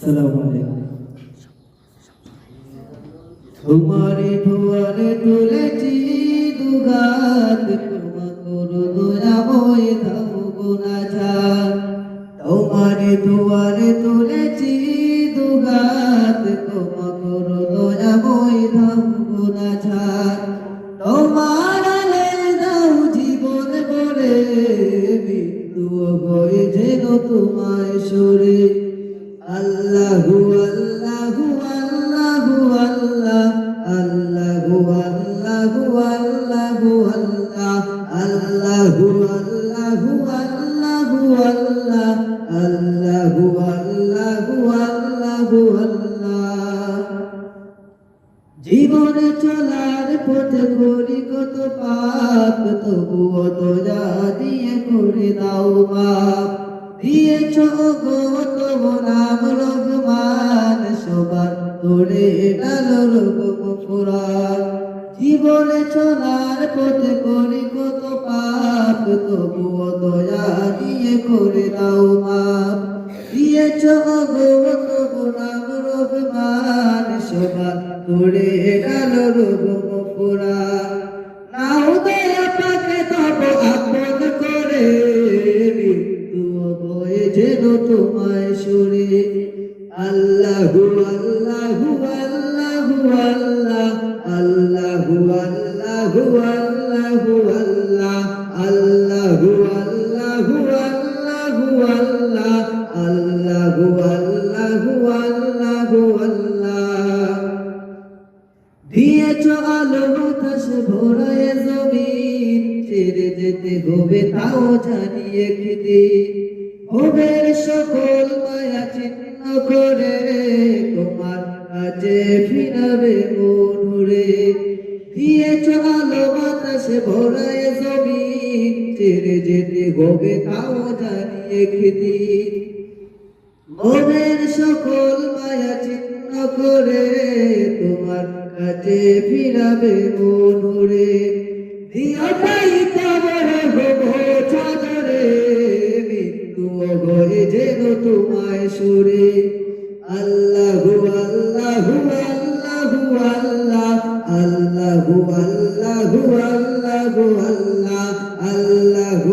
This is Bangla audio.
আসসালামু আলাইকুম। তোমারে দুয়ারে তুলেছি দুগাত, ক্ষমা করো দয়াময় দাও গুনাহগার। তোমারে দুয়ারে তুলেছি দুগাত, ক্ষমা করো দয়াময় দাও গুনাহগার। তোমার আলোয় দাও জীবন ভরে, মৃত্যু হয়ে যেন তোমায় সরে। আল্লাহু আল্লাহু আল্লাহু আল্লাহ, আল্লাহু আল্লাহু আল্লাহু আল্লাহ, আল্লাহু আল্লাহু আল্লাহু আল্লাহ, আল্লাহু আল্লাহু আল্লাহু আল্লাহ। জীবনে চলার পথে করি কত পাপ, তবুও দয়া দিয়ে করে দাও মাপ। দিয়েছ গো তবু নাম রহমান, সবার তোরে ডালো রকম ফুরান। জীবনে চলার পথে করি কত পাপ, তবুও দয়া দিয়ে করে দাও মাপ। দিয়েছ গো তবু নাম রহমান, সবার তোরে ডালো রকম ফুরান। নাও দয়া পাকে তব আপন করে, মৃত্যু বয়ে যেন তোমায় সরে। আল্লাহু আল্লাহু আল্লাহু আল্লাহ, আল্লাহু আল্লাহু আল্লাহু আল্লাহ, আল্লাহু আল্লাহু আল্লাহু আল্লাহ, আল্লাহু আল্লাহু আল্লাহু আল্লাহ। দিয়েছ আলো বাতাস ভরায় জমিন, ছেড়ে যেতে হবে তাও জানি একদিন। ভবের সকল মায়া ছিন্ন করে, তোমার কাছে ফিরাবে মন রে। দিয়েছ আলো বাতাস ভরায় জমিন, ছেড়ে যেতে হবে তাও জানি একদিন। ভবের সকল মায়া ছিন্ন করে, তোমার কাছে ফিরাবে মন রে। দিয়াটাই তোমার হবো চাদরে, মৃত্যু হয়ে যেন তোমায় সরে। আল্লাহু আল্লাহু আল্লাহু আল্লাহ, আল্লাহু আল্লাহু আল্লাহু আল্লাহ, আল্লাহু